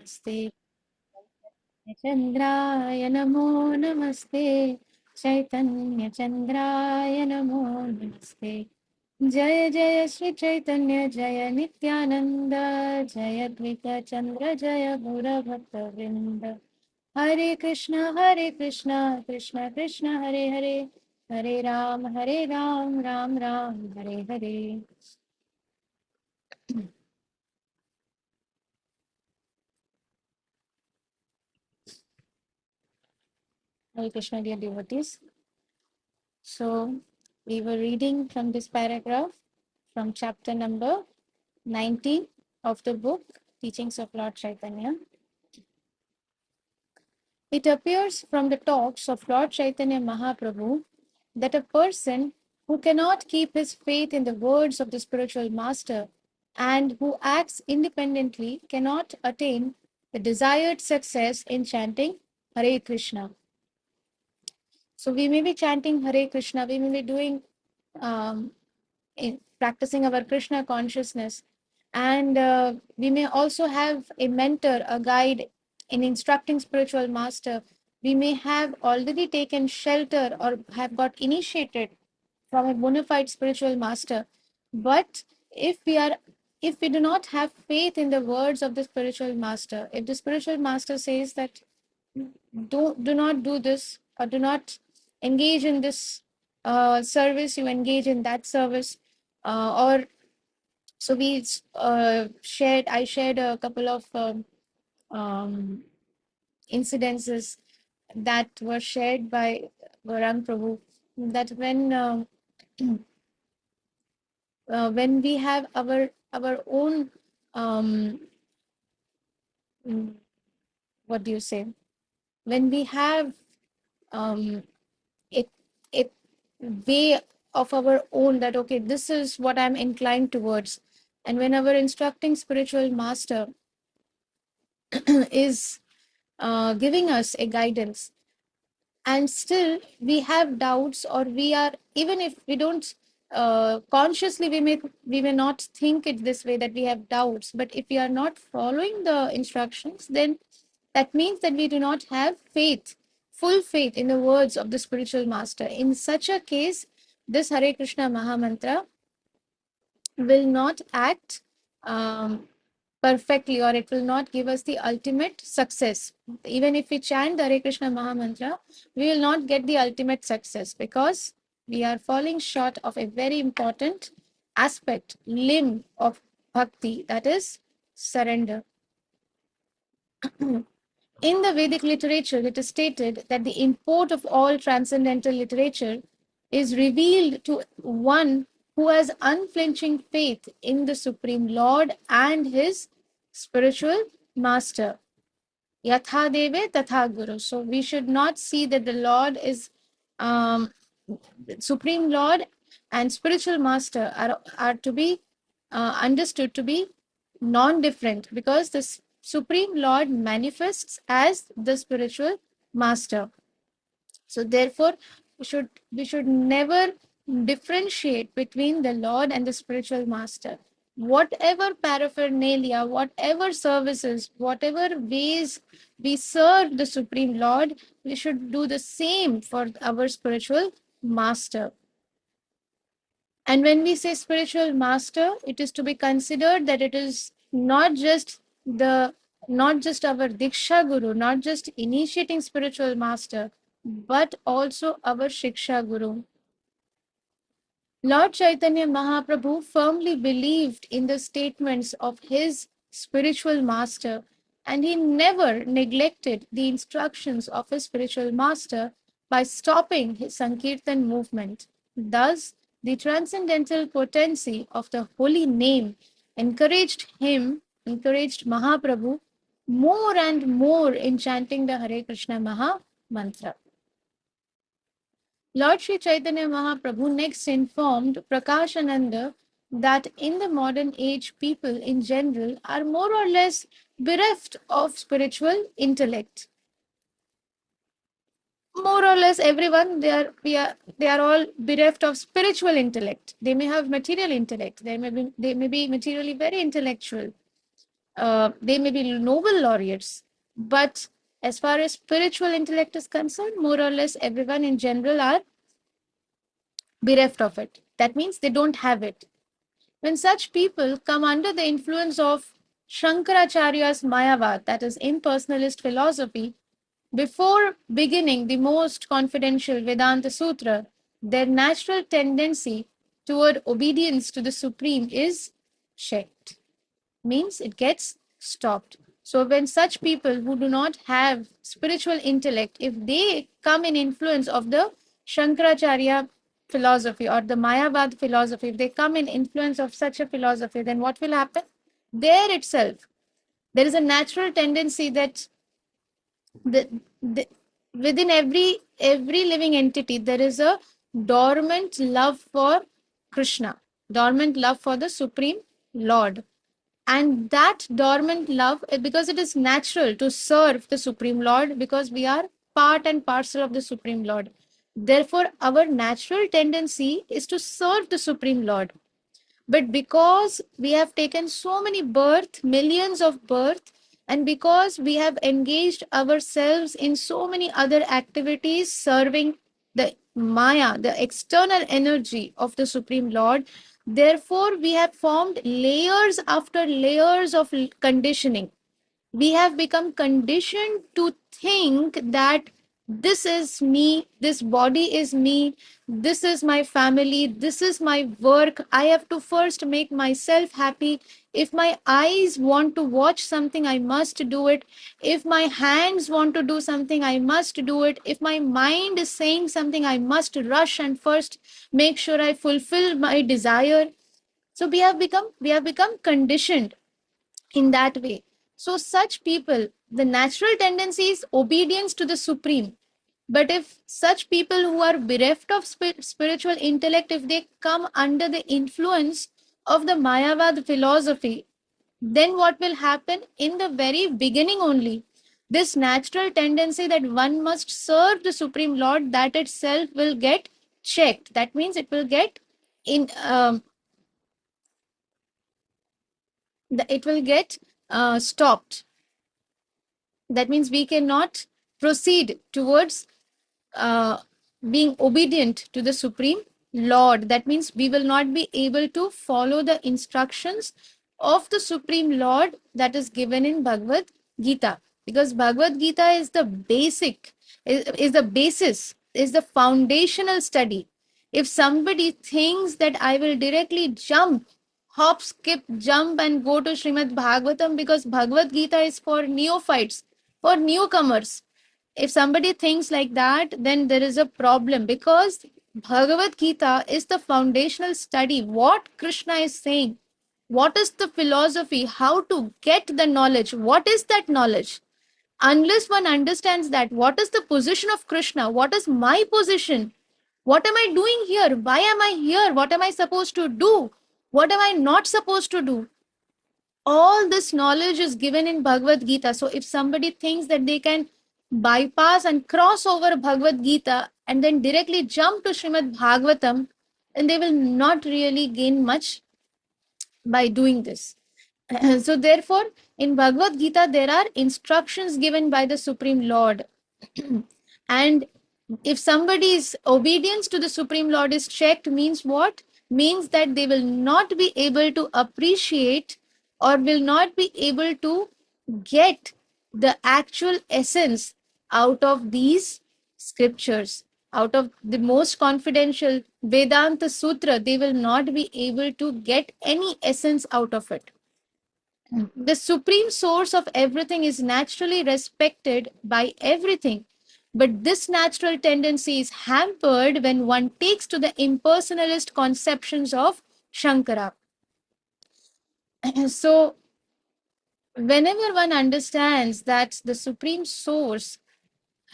नमस्ते चंद्राय नमो नमस्ते चैतन्य चंद्राय नमो नमस्ते जय जय श्री चैतन्य जय नित्यानंद जय द्वित चंद्र जय गुर भक्त वृंद हरे Krishna Krishna Krishna Hare Hare Hare Ram Ram Ram Hare Hare. Hare Krishna, dear devotees. So, we were reading from this paragraph from chapter number 19 of the book Teachings of Lord Chaitanya. It appears from the talks of Lord Chaitanya Mahaprabhu that a person who cannot keep his faith in the words of the spiritual master and who acts independently cannot attain the desired success in chanting Hare Krishna. So we may be chanting Hare Krishna, we may be doing in practicing our Krishna consciousness. And we may also have a mentor, a guide in instructing spiritual master. We may have already taken shelter or have got initiated from a bona fide spiritual master. But if we are if we do not have faith in the words of the spiritual master, if the spiritual master says that do not do this or do not engage in this service, you engage in that service, or so we I shared a couple of um, incidences that were shared by Gaurang Prabhu, that when we have our own um, mm, what do you say, when we have um, a, a way of our own, that okay, this is what I'm inclined towards, and when our instructing spiritual master is giving us a guidance, and still we have doubts, or we are, even if we don't consciously, we may not think it this way, that we have doubts, but if we are not following the instructions, then that means that we do not have faith, full faith in the words of the spiritual master. In such a case, this Hare Krishna Mahamantra will not act perfectly, or it will not give us the ultimate success. Even if we chant the Hare Krishna Mahamantra, we will not get the ultimate success, because we are falling short of a very important aspect, limb of bhakti, that is surrender. In the Vedic literature, it is stated that the import of all transcendental literature is revealed to one who has unflinching faith in the Supreme Lord and his spiritual master. Yatha deve tatha guru. So we should not see that the Lord is Supreme Lord and spiritual master are to be understood to be non-different, because the Supreme Lord manifests as the spiritual master. So therefore, we should never differentiate between the Lord and the spiritual master. Whatever paraphernalia, whatever services, whatever ways we serve the Supreme Lord, we should do the same for our spiritual master. And when we say spiritual master, it is to be considered that it is not just our Diksha Guru, not just initiating spiritual master, but also our Shiksha Guru. Lord Chaitanya Mahaprabhu firmly believed in the statements of his spiritual master, and he never neglected the instructions of his spiritual master by stopping his Sankirtan movement. Thus, the transcendental potency of the holy name encouraged Mahaprabhu more and more in chanting the Hare Krishna Maha Mantra. Lord Sri Chaitanya Mahaprabhu next informed Prakashananda that in the modern age, people in general are more or less bereft of spiritual intellect. More or less everyone, they are all bereft of spiritual intellect. They may have material intellect. They may be materially very intellectual, they may be Nobel laureates, but as far as spiritual intellect is concerned, more or less everyone in general are bereft of it. That means they don't have it. When such people come under the influence of Shankaracharya's Mayavad, that is impersonalist philosophy, before beginning the most confidential Vedanta Sutra, their natural tendency toward obedience to the Supreme is checked, means it gets stopped. So when such people who do not have spiritual intellect, if they come in influence of the Shankaracharya philosophy or the Mayavad philosophy, if they come in influence of such a philosophy, then what will happen? There itself, there is a natural tendency that the, the within every living entity there is a dormant love for Krishna, dormant love for the Supreme Lord. And that dormant love, because it is natural to serve the Supreme Lord, because we are part and parcel of the Supreme Lord, therefore our natural tendency is to serve the Supreme Lord. But because we have taken so many birth, millions of birth, and because we have engaged ourselves in so many other activities serving the Maya, the external energy of the Supreme Lord, therefore we have formed layers after layers of conditioning. We have become conditioned to think that this is me, this body is me, this is my family, this is my work. I have to first make myself happy. If my eyes want to watch something, I must do it. If my hands want to do something, I must do it. If my mind is saying something, I must rush and first make sure I fulfill my desire. So we have become conditioned in that way. So, such people, the natural tendency is obedience to the Supreme. But if such people who are bereft of spiritual intellect, if they come under the influence of the Mayavad philosophy, then what will happen in the very beginning only? This natural tendency that one must serve the Supreme Lord, that itself will get checked. That means it will get in. It will get stopped. That means we cannot proceed towards uh, being obedient to the Supreme Lord. That means we will not be able to follow the instructions of the Supreme Lord that is given in Bhagavad Gita. Because Bhagavad Gita is the basic, is the basis, is the foundational study. If somebody thinks that I will directly jump, hop, skip, jump, and go to Srimad Bhagavatam because Bhagavad Gita is for neophytes, for newcomers, if somebody thinks like that, then there is a problem, because Bhagavad Gita is the foundational study. What Krishna is saying, what is the philosophy, how to get the knowledge, what is that knowledge? Unless one understands that, what is the position of Krishna, what is my position, what am I doing here, why am I here, what am I supposed to do, what am I not supposed to do, all this knowledge is given in Bhagavad Gita. So if somebody thinks that they can bypass and cross over Bhagavad Gita and then directly jump to Srimad Bhagavatam, then they will not really gain much by doing this. So therefore, in Bhagavad Gita, there are instructions given by the Supreme Lord. And if somebody's obedience to the Supreme Lord is checked, means what? Means that they will not be able to appreciate or will not be able to get the actual essence out of these scriptures, out of the most confidential Vedanta Sutra. They will not be able to get any essence out of it. The supreme source of everything is naturally respected by everything. But this natural tendency is hampered when one takes to the impersonalist conceptions of Shankara. So, whenever one understands that the supreme source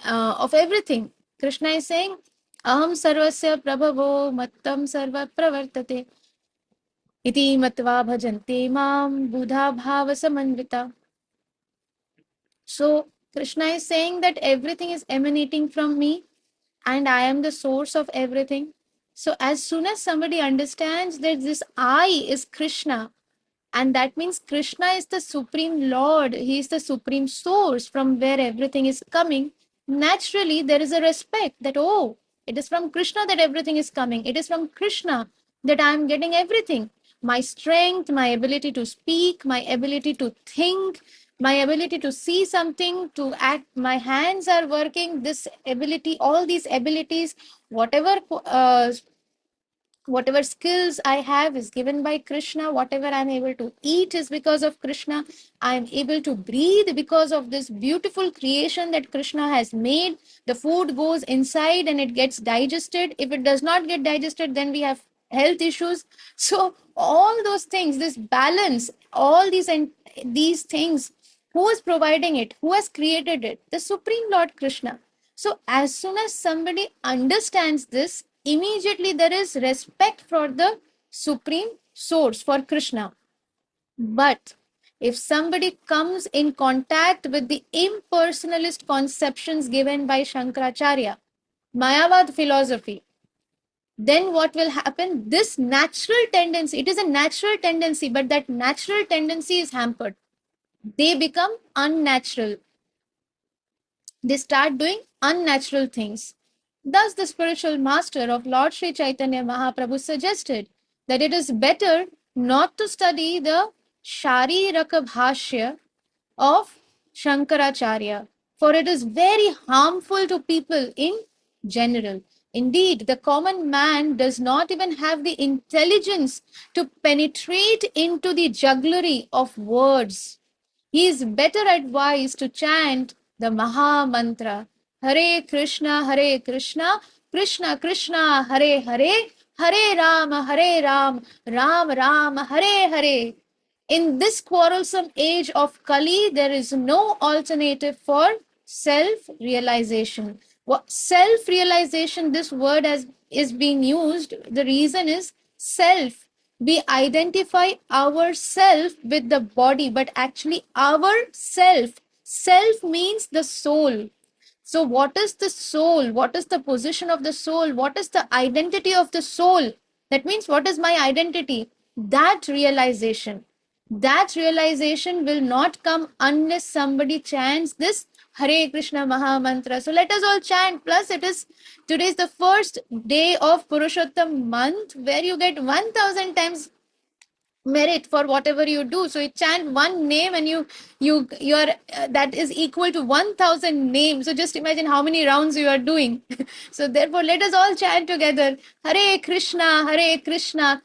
of everything, Krishna is saying, Aham sarvasya prabhavo mattam sarva pravartate iti matva bhajante mam buddha bhava samanvita. So Krishna is saying that everything is emanating from me and I am the source of everything. So as soon as somebody understands that this I is Krishna, And that means Krishna is the supreme Lord. He is the supreme source from where everything is coming. Naturally, there is a respect that, oh, it is from Krishna that everything is coming. It is from Krishna that I am getting everything. My strength, my ability to speak, my ability to think, my ability to see something, to act, my hands are working, this ability, all these abilities, whatever whatever skills I have is given by Krishna. Whatever I'm able to eat is because of Krishna. I'm able to breathe because of this beautiful creation that Krishna has made. The food goes inside and it gets digested. If it does not get digested, then we have health issues. So all those things, this balance, all these and these things, who is providing it? Who has created it? The Supreme Lord Krishna. So as soon as somebody understands this, immediately there is respect for the supreme source, for Krishna. But if somebody comes in contact with the impersonalist conceptions given by Shankaracharya, Mayavad philosophy, then what will happen? This natural tendency, it is a natural tendency, but that natural tendency is hampered. They become unnatural. They start doing unnatural things. Thus, the spiritual master of Lord Sri Chaitanya Mahaprabhu suggested that it is better not to study the Shariraka Bhashya of Shankaracharya, for it is very harmful to people in general. Indeed, the common man does not even have the intelligence to penetrate into the jugglery of words. He is better advised to chant the Maha Mantra Hare Krishna, Krishna Krishna, Hare Hare, Hare Ram, Ram Ram, Hare Hare. In this quarrelsome age of Kali, there is no alternative for self realization. Self realization, this word is being used. The reason is self. We identify ourself with the body, but actually, our self. Self means the soul. So, what is the soul? What is the position of the soul? What is the identity of the soul? That means, what is my identity? That realization will not come unless somebody chants this Hare Krishna Maha Mantra. So let us all chant. Plus, today is the first day of Purushottam month where you get 1000 times merit for whatever you do. So you chant one name and you are that is equal to 1000 names. So just imagine how many rounds you are doing. So therefore let us all chant together Hare Krishna, Krishna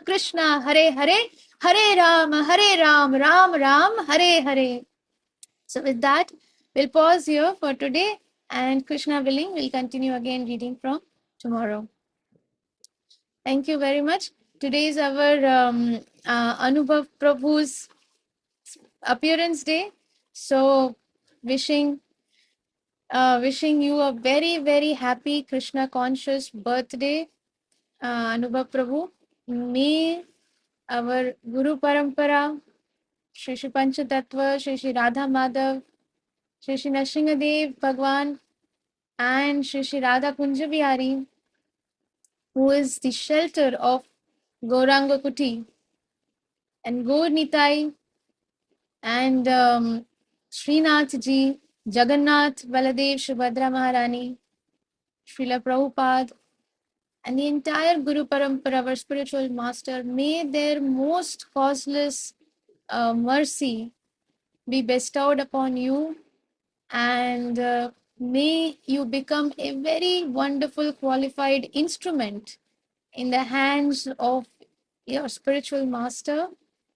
Krishna, Hare Hare, Hare Ram, Ram Ram, Hare Hare. So with that, we'll pause here for today, and Krishna willing, we'll continue again reading from tomorrow. Thank you very much. Today is our Anubhav Prabhu's appearance day. So wishing you a very, very happy Krishna conscious birthday, Anubhav Prabhu. May our Guru Parampara, Shri Shri Panchatattva, Shri Shri Radha Madhav, Shri Shri Nrsingadev Bhagwan, and Shri Shri Radha Kunja Vihari, who is the shelter of Gauranga Kuti, and Gaur Nitai, and Srinath ji, Jagannath, Baladev, Subhadra Maharani, Srila Prabhupada, and the entire Guru Parampara, our spiritual master, may their most causeless mercy be bestowed upon you, and may you become a very wonderful, qualified instrument in the hands of your spiritual master,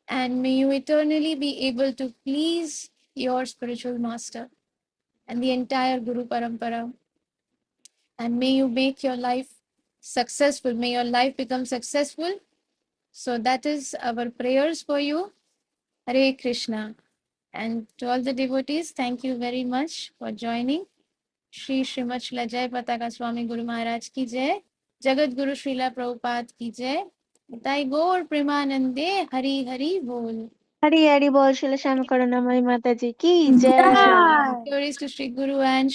and may you eternally be able to please your spiritual master and the entire Guru Parampara. And may you make your life successful. May your life become successful. So that is our prayers for you. Hare Krishna. And to all the devotees, thank you very much for joining. Shri Srimad Srila Jai Pataka Swami Guru Maharaj ki jai. Jagat Guru Srila Prabhupada ki jai. Nitai Gaur Premanande Hari Hari Bol. Hari Hari बोल शिला श्याम करुणामयी माता जी की जय। Glories to Sri Guru and